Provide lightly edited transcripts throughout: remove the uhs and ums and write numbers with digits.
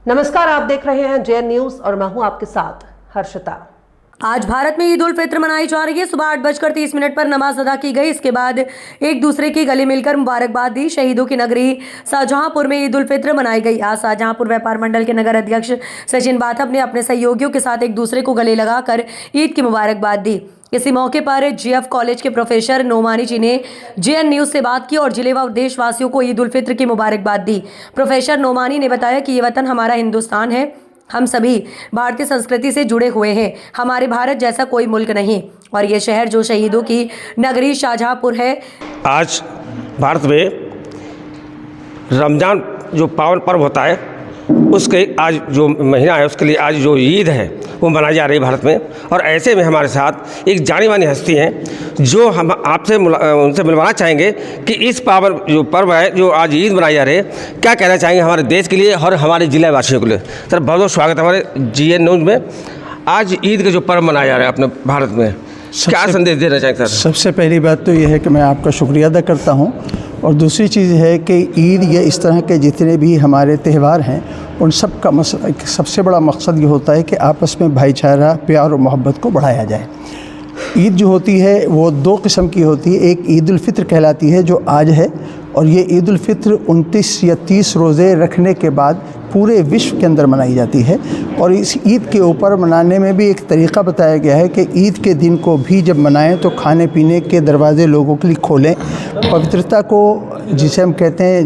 नमस्कार, आप देख रहे हैं जेएन न्यूज और मैं हूं आपके साथ हर्षिता। आज भारत में ईद उल फित्र मनाई जा रही है। सुबह 8:30 पर नमाज अदा की गई। इसके बाद एक दूसरे की गले मिलकर मुबारकबाद दी। शहीदों की नगरी शाहजहांपुर में ईद उल फित्र मनाई गई। आज शाहजहांपुर व्यापार मंडल के नगर अध्यक्ष सचिन बाथप ने अपने सहयोगियों के साथ एक दूसरे को गले लगाकर ईद की मुबारकबाद दी। इसी मौके पर जीएफ कॉलेज के प्रोफेसर नोमानी जी ने जेएन न्यूज से बात की और जिले व देशवासियों को ईद उल फित्र की मुबारकबाद दी। प्रोफेसर नोमानी ने बताया कि ये वतन हमारा हिंदुस्तान है, हम सभी भारतीय संस्कृति से जुड़े हुए हैं। हमारे भारत जैसा कोई मुल्क नहीं और ये शहर जो शहीदों की नगरी शाहजहांपुर है। आज भारत में रमज़ान जो पावन पर्व होता है उसके आज जो महीना है उसके लिए आज जो ईद है वो मनाई जा रही है भारत में। और ऐसे में हमारे साथ एक जानी मानी हस्ती हैं जो हम आपसे उनसे मिलवाना चाहेंगे कि इस पावन जो पर्व है जो आज ईद मनाई जा रही है, क्या कहना चाहेंगे हमारे देश के लिए और हमारे जिला वासियों के लिए। सर बहुत बहुत स्वागत है हमारे जेएन न्यूज़ में। आज ईद का जो पर्व मनाया जा रहा है अपने भारत में, क्या संदेश देना चाहेंगे सर? सबसे पहली बात तो यह है कि मैं आपका शुक्रिया अदा करता हूँ और दूसरी चीज़ है कि ईद या इस तरह के जितने भी हमारे त्यौहार हैं उन सब का सबसे बड़ा मकसद ये होता है कि आपस में भाईचारा, प्यार और मोहब्बत को बढ़ाया जाए। ईद जो होती है वो दो किस्म की होती है। एक ईद उल फित्र कहलाती है जो आज है, और ये ईद उल फित्र 29 या 30 रोज़े रखने के बाद पूरे विश्व के अंदर मनाई जाती है। और इस ईद के ऊपर मनाने में भी एक तरीक़ा बताया गया है कि ईद के दिन को भी जब मनाएं तो खाने पीने के दरवाज़े लोगों के लिए खोलें। पवित्रता को, जिसे हम कहते हैं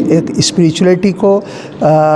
एक स्पिरिचुअलिटी को,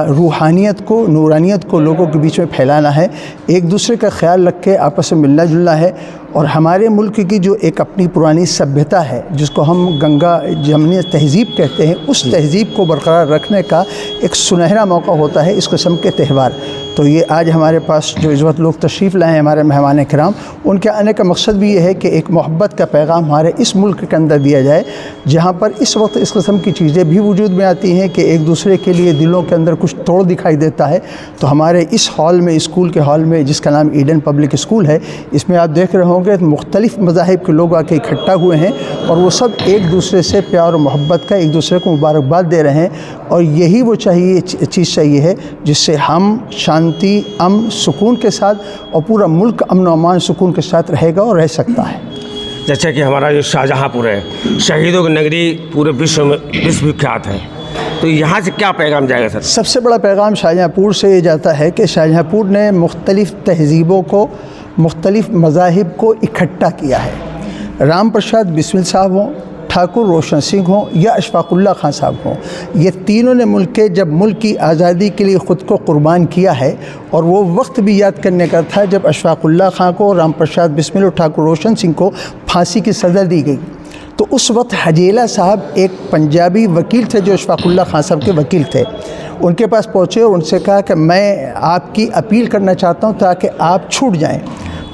रूहानियत को, नूरानियत को लोगों के बीच में फैलाना है। एक दूसरे का ख्याल रख के आपस में मिलना जुलना है। और हमारे मुल्क की जो एक अपनी पुरानी सभ्यता है जिसको हम गंगा जमनी तहज़ीब कहते हैं, उस तहज़ीब को बरकरार रखने का एक सुनहरा मौका होता है इस किस्म के त्यौहार। तो ये आज हमारे पास जो इस वक्त लोग तशरीफ़ लाए हैं हमारे मेहमान किराम, उनके आने का मकसद भी ये है कि एक मोहब्बत का पैगाम हमारे इस मुल्क के अंदर दिया जाए, जहाँ पर इस वक्त इस किस्म की चीज़ें भी वजूद में आती हैं कि एक दूसरे के लिए दिलों के अंदर कुछ तोड़ दिखाई देता है। तो हमारे इस हॉल में, स्कूल के हॉल में, जिसका नाम ईडन पब्लिक स्कूल है, इसमें आप देख रहे होंगे मुख्तलिफ़ मज़ाहिब के लोग आके इकट्ठा हुए हैं और वो सब एक दूसरे से प्यार और मोहब्बत का एक दूसरे को मुबारकबाद दे रहे हैं। और यही वो चीज़ चाहिए है जिससे हम शांति, अमन, सुकून के साथ और पूरा मुल्क अमन और अमान सुकून के साथ रहेगा और रह सकता है। जैसे कि हमारा जो शाहजहांपुर है, शहीदों की नगरी, पूरे विश्व में विश्वविख्यात है, तो यहाँ से क्या पैगाम जाएगा सर? सबसे बड़ा पैगाम शाहजहांपुर से ये जाता है कि शाहजहांपुर ने मुख्तलिफ़ तहज़ीबों को, मुख्तलिफ़ मज़ाहिब को इकट्ठा किया है। राम प्रसाद बिस्मिल साहब हों, ठाकुर रोशन सिंह हों या अशफाकुल्लाह खान साहब हों, ये तीनों ने जब मुल्क की आज़ादी के लिए ख़ुद को कुर्बान किया है। और वो वक्त भी याद करने का था जब अशफाकुल्लाह खान को, राम प्रसाद बिस्मिल और ठाकुर रोशन सिंह को फांसी की सज़ा दी गई। तो उस वक्त हजेला साहब एक पंजाबी वकील थे जो अशफाकुल्लाह खान साहब के वकील थे। उनके पास पहुँचे और उनसे कहा कि मैं आपकी अपील करना चाहता हूँ ताकि आप छूट जाएँ।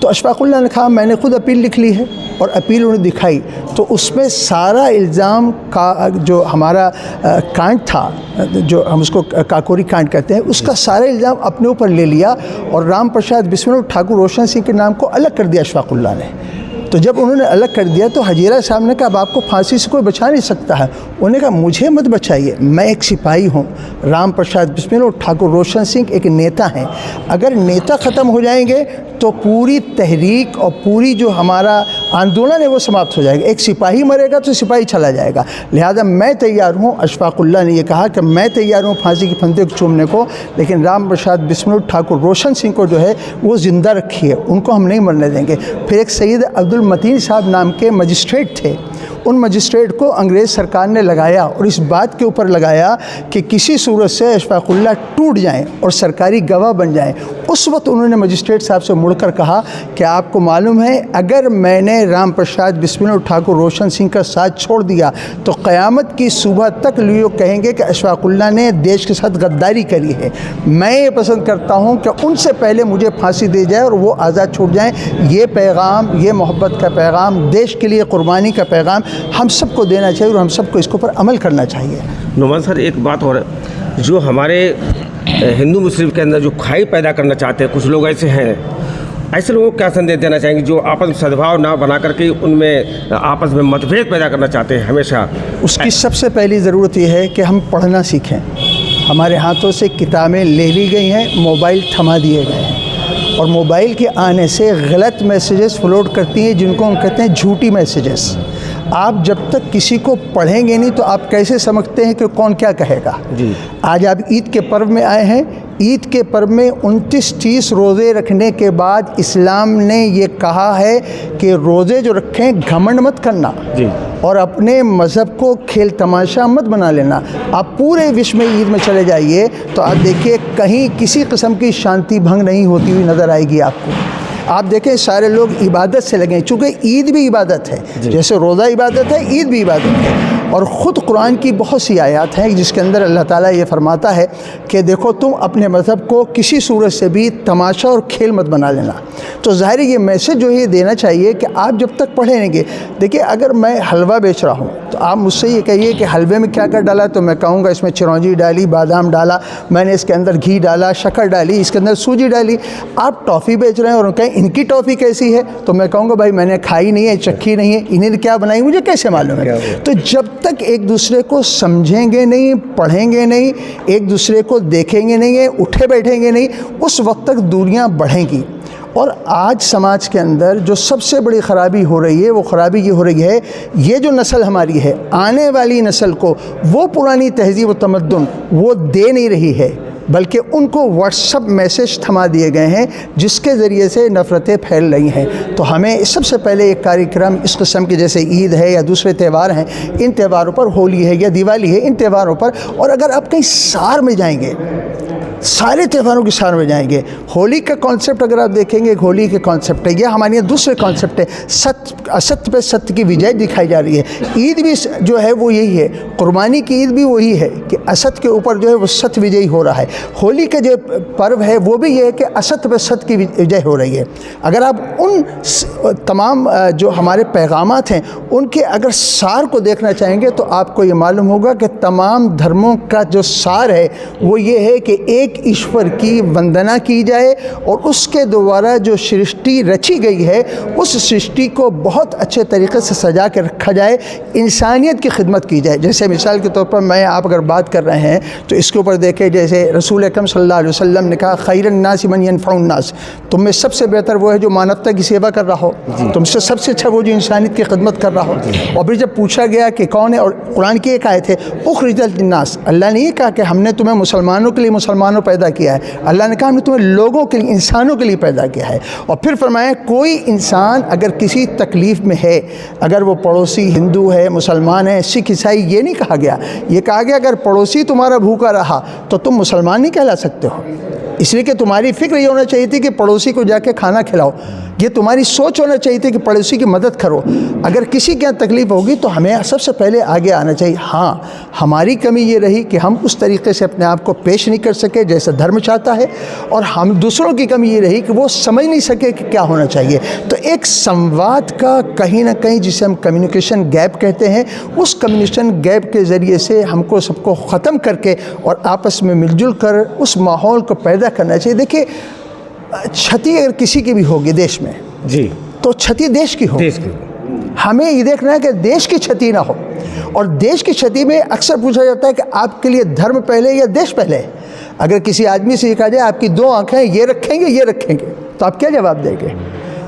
तो अशफाकुल्लाह ने कहा मैंने खुद अपील लिख ली है, और अपील उन्हें दिखाई। तो उसमें सारा इल्ज़ाम का जो हमारा कांड था, जो हम उसको काकोरी कांड कहते हैं, उसका सारा इल्ज़ाम अपने ऊपर ले लिया और राम प्रसाद बिस्मिल और ठाकुर रोशन सिंह के नाम को अलग कर दिया अशफाकुल्लाह ने। तो जब उन्होंने अलग कर दिया तो हजीरा साहब ने कहा अब आपको फांसी से कोई बचा नहीं सकता है। उन्होंने कहा मुझे मत बचाइए, मैं एक सिपाही हूँ। राम प्रसाद बिस्मिल और ठाकुर रोशन सिंह एक नेता हैं। अगर नेता ख़त्म हो जाएंगे तो पूरी तहरीक और पूरी जो हमारा आंदोलन है वो समाप्त हो जाएगा। एक सिपाही मरेगा तो सिपाही चला जाएगा। लिहाजा मैं तैयार हूँ, अशफाकुल्लाह ने ये कहा कि मैं तैयार हूँ फांसी की फंदे को चूमने को, लेकिन राम प्रसाद बिस्मिल ठाकुर रोशन सिंह को जो है वो ज़िंदा रखिए, उनको हम नहीं मरने देंगे। फिर एक सैयद अब्दुल मतीन साहब नाम के मजिस्ट्रेट थे, उन मजिस्ट्रेट को अंग्रेज़ सरकार ने लगाया और इस बात के ऊपर लगाया कि किसी सूरत से अशफाकुल्लाह टूट जाएं और सरकारी गवाह बन जाएं। उस वक्त उन्होंने मजिस्ट्रेट साहब से मुड़कर कहा कि आपको मालूम है अगर मैंने राम प्रसाद बिस्मिल और ठाकुर रोशन सिंह का साथ छोड़ दिया तो क़यामत की सुबह तक लोग कहेंगे कि अशफाकुल्लाह ने देश के साथ गद्दारी करी है। मैं ये पसंद करता हूँ कि उनसे पहले मुझे फांसी दी जाए और वो आज़ाद छूट जाएँ। ये पैगाम, ये मोहब्बत का पैगाम, देश के लिए कुर्बानी का पैगाम हम सबको देना चाहिए और हम सबको इसके ऊपर अमल करना चाहिए। नोमान सर, एक बात और है, जो हमारे हिंदू मुस्लिम के अंदर जो खाई पैदा करना चाहते हैं, कुछ लोग ऐसे हैं, ऐसे लोगों को क्या संदेश देना चाहेंगे जो आपस में सद्भाव ना बना करके उनमें आपस में मतभेद पैदा करना चाहते हैं हमेशा? उसकी सबसे पहली ज़रूरत यह है कि हम पढ़ना सीखें। हमारे हाथों से किताबें ले ली गई हैं, मोबाइल थमा दिए गए हैं और मोबाइल के आने से गलत मैसेजेस फ्लोट करती हैं जिनको हम कहते हैं झूठी मैसेजेस। आप जब तक किसी को पढ़ेंगे नहीं तो आप कैसे समझते हैं कि कौन क्या कहेगा। जी। आज आप ईद के पर्व में आए हैं। ईद के पर्व में 29-30 रोज़े रखने के बाद इस्लाम ने ये कहा है कि रोज़े जो रखें घमंड मत करना जी। और अपने मज़हब को खेल तमाशा मत बना लेना। आप पूरे विश्व में ईद में चले जाइए तो आप देखिए कहीं किसी किस्म की शांति भंग नहीं होती हुई नज़र आएगी आपको। आप देखें सारे लोग इबादत से लगे, चूँकि ईद भी इबादत है, जैसे रोज़ा इबादत है, ईद भी इबादत है। और ख़ुद कुरान की बहुत सी आयत हैं जिसके अंदर अल्लाह ताला ये फरमाता है कि देखो तुम अपने मज़हब को किसी सूरत से भी तमाशा और खेल मत बना लेना। तो ज़ाहिर ये मैसेज जो है देना चाहिए कि आप जब तक पढ़ेंगे, देखिए अगर मैं हलवा बेच रहा हूँ तो आप मुझसे ये कहिए कि हलवे में क्या क्या डाला, तो मैं कहूँगा इसमें चिरौंजी डाली, बादाम डाला, मैंने इसके अंदर घी डाला, शक्कर डाली, इसके अंदर सूजी डाली। आप टॉफ़ी बेच रहे हैं और कहें इनकी टॉफ़ी कैसी है, तो मैं कहूँगा भाई मैंने खाई नहीं है, चखी नहीं है, इन्हें क्या बनाई मुझे कैसे मालूम है। तो जब तक एक दूसरे को समझेंगे नहीं, पढ़ेंगे नहीं, एक दूसरे को देखेंगे नहीं है, उठे बैठेंगे नहीं, उस वक्त तक दूरियां बढ़ेंगी। और आज समाज के अंदर जो सबसे बड़ी ख़राबी हो रही है वो ख़राबी ये हो रही है, ये जो नस्ल हमारी है, आने वाली नस्ल को वो पुरानी तहज़ीब व तमद्दुन वो दे नहीं रही है, बल्कि उनको व्हाट्सअप मैसेज थमा दिए गए हैं जिसके ज़रिए से नफ़रतें फैल रही हैं। तो हमें सबसे पहले एक कार्यक्रम इस किस्म के, जैसे ईद है या दूसरे त्यौहार हैं, इन त्यौहारों पर, होली है या दिवाली है, इन त्यौहारों पर, और अगर आप कहीं सार में जाएंगे, सारे त्योहारों की सार में जाएंगे, होली का कॉन्सेप्ट अगर आप देखेंगे, होली के कॉन्सेप्ट है, यह हमारे यहाँ दूसरे कॉन्सेप्ट है, सत्य असत्य पे सत्य की विजय दिखाई जा रही है। ईद भी जो है वो यही है, कुर्बानी की ईद भी वही है कि असत्य के ऊपर जो है वो सत्य विजयी हो रहा है। होली का जो पर्व है वो भी ये है कि असत्य पे सत्य की विजय हो रही है। अगर आप उन तमाम जो हमारे पैगामात हैं उनके अगर सार को देखना चाहेंगे तो आपको ये मालूम होगा कि तमाम धर्मों का जो सार है वो ये है कि एक ईश्वर की वंदना की जाए और उसके द्वारा जो सृष्टि रची गई है उस सृष्टि को बहुत अच्छे तरीके से सजा के रखा जाए, इंसानियत की खिदमत की जाए। जैसे मिसाल के तौर पर मैं आप अगर बात कर रहे हैं तो इसके ऊपर देखें, जैसे रसूल अकरम सल्लल्लाहु अलैहि वसल्लम ने कहा खैरुन नास मन यनफउन नास, तुम में सबसे बेहतर वो है जो मानवता की सेवा कर रहा हो, तुमसे सबसे अच्छा वो जो इंसानियत की खिदमत कर रहा हो। और फिर जब पूछा गया कि कौन है, और कुरान की एक आयत है उखरिजत लिन्नास, अल्लाह ने ये कहा कि हमने तुम्हें मुसलमानों के लिए मुसलमानों पैदा किया है, अल्लाह ने कहा हमने तुम्हें लोगों के लिए, इंसानों के लिए पैदा किया है। और फिर फरमाया कोई इंसान अगर किसी तकलीफ़ में है, अगर वो पड़ोसी हिंदू है, मुसलमान है, सिख ईसाई, ये नहीं कहा गया, ये कहा गया अगर पड़ोसी तुम्हारा भूखा रहा तो तुम मुसलमान नहीं कहला सकते हो, इसलिए कि तुम्हारी फ़िक्र ये होना चाहिए थी कि पड़ोसी को जाके खाना खिलाओ, ये तुम्हारी सोच होना चाहिए थी कि पड़ोसी की मदद करो। अगर किसी के यहाँ तकलीफ़ होगी तो हमें सबसे पहले आगे आना चाहिए। हाँ, हमारी कमी ये रही कि हम उस तरीके से अपने आप को पेश नहीं कर सके जैसे धर्म चाहता है, और हम दूसरों की कमी ये रही कि वो समझ नहीं सके कि क्या होना चाहिए। तो एक संवाद का कहीं ना कहीं, जिसे हम कम्युनिकेशन गैप कहते हैं, उस कम्युनिकेशन गैप के ज़रिए से हमको सबको ख़त्म करके और आपस में मिलजुल कर उस माहौल को पैदा करना चाहिए। देखिए, क्षति अगर किसी की भी होगी देश में जी, तो क्षति देश की हो। हमें ये देखना है कि देश की क्षति ना हो, और देश की क्षति में अक्सर पूछा जाता है कि आपके लिए धर्म पहले या देश पहले। अगर किसी आदमी से कहा जाए आपकी दो आंखें, ये रखेंगे, तो आप क्या जवाब देंगे?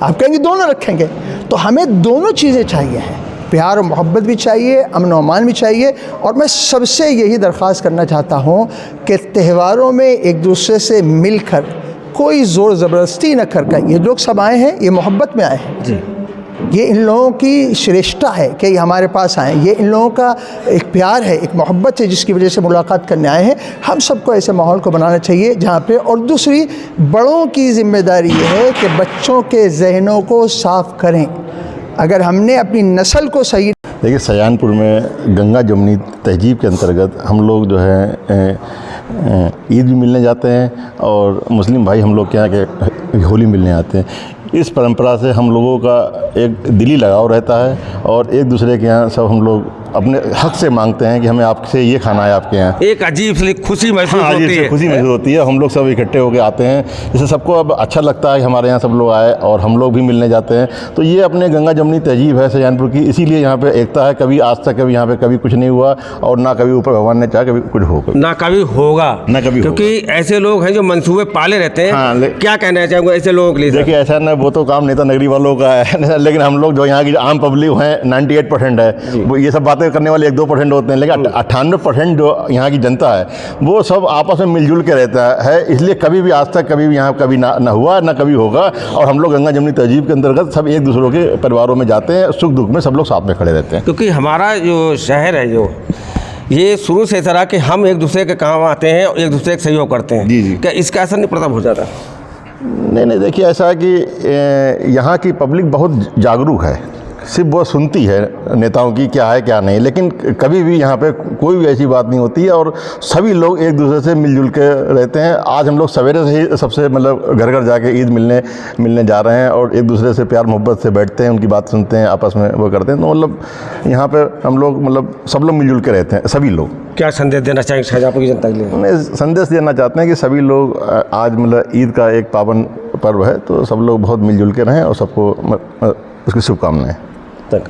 आप कहेंगे दोनों रखेंगे। तो हमें दोनों चीज़ें चाहिए हैं, प्यार और मोहब्बत भी चाहिए, अमन और अमान भी चाहिए। और मैं सबसे यही दरख्वास्त करना चाहता हूँ कि त्योहारों में एक दूसरे से मिलकर, कोई ज़ोर ज़बरदस्ती न कर, ये लोग सब आए हैं, ये मोहब्बत में आए हैं जी, ये इन लोगों की श्रेष्ठता है कि ये हमारे पास आए, ये इन लोगों का एक प्यार है, एक मोहब्बत है जिसकी वजह से मुलाकात करने आए हैं। हम सबको ऐसे माहौल को बनाना चाहिए जहाँ पे, और दूसरी बड़ों की ज़िम्मेदारी ये है कि बच्चों के जहनों को साफ़ करें। अगर हमने अपनी नस्ल को सही, देखिए शाहजहानपुर में गंगा जमुनी तहजीब के अंतर्गत हम लोग जो है ईद भी मिलने जाते हैं, और मुस्लिम भाई हम लोग के यहाँ के होली मिलने आते हैं। इस परंपरा से हम लोगों का एक दिली लगाव रहता है, और एक दूसरे के यहाँ सब हम लोग अपने हक से मांगते हैं कि हमें आपसे ये खाना है आपके यहाँ। एक अजीब सी खुशी महसूस हाँ, होती है। खुशी महसूस होती है। हम लोग सब इकट्ठे होकर आते हैं, इससे सबको अब अच्छा लगता है कि हमारे यहाँ सब लोग आए और हम लोग भी मिलने जाते हैं। तो ये अपने गंगा जमुनी तहजीब है शाहजहानपुर की, इसीलिए यहाँ पे एकता है। कभी आज तक कभी यहाँ पे कभी कुछ नहीं हुआ और ना कभी ऊपर भगवान ने चाहा कभी कुछ होगा, ना कभी होगा, ना कभी क्योंकि ऐसे लोग हैं जो मंसूबे पाले रहते हैं। हाँ, क्या कहना चाहेंगे ऐसे लोगों के लिए? देखिए ऐसा ना, वो तो काम नेता नगरी वालों का है लेकिन हम लोग जो यहाँ की आम पब्लिक हैं 98% है, वो ये सब बातें करने वाले 1-2% होते हैं, लेकिन 98% जो यहाँ की जनता है वो सब आपस में मिलजुल के रहता है। इसलिए कभी भी आज तक कभी भी यहाँ कभी ना हुआ ना कभी होगा। और हम लोग गंगा जमुनी तहजीब के अंतर्गत सब एक दूसरों के परिवारों में जाते हैं, सुख दुख में सब लोग साथ में खड़े रहते हैं। क्योंकि हमारा जो शहर है जो ये शुरू से इस तरह कि हम एक दूसरे के काम आते हैं और एक दूसरे का सहयोग करते हैं। जी। क्या इसका असर नहीं पड़ता हो जाता? नहीं, देखिए ऐसा है कि यहाँ की पब्लिक बहुत जागरूक है, सिर्फ वो सुनती है नेताओं की क्या है क्या नहीं, लेकिन कभी भी यहाँ पे कोई भी ऐसी बात नहीं होती है और सभी लोग एक दूसरे से मिलजुल के रहते हैं। आज हम लोग सवेरे से ही सबसे मतलब घर घर जाके ईद मिलने जा रहे हैं और एक दूसरे से प्यार मोहब्बत से बैठते हैं, उनकी बात सुनते हैं, आपस में वो करते हैं। तो मतलब यहाँ पे हम लोग मतलब सब लोग मिलजुल के रहते हैं, सभी लोग। क्या संदेश देना चाहेंगे शाहजहांपुर की जनता के लिए? मैं संदेश देना चाहते हैं कि सभी लोग आज मतलब ईद का एक पावन पर्व है, तो सब लोग बहुत मिलजुल के रहें और सबको उसकी शुभकामनाएं। तक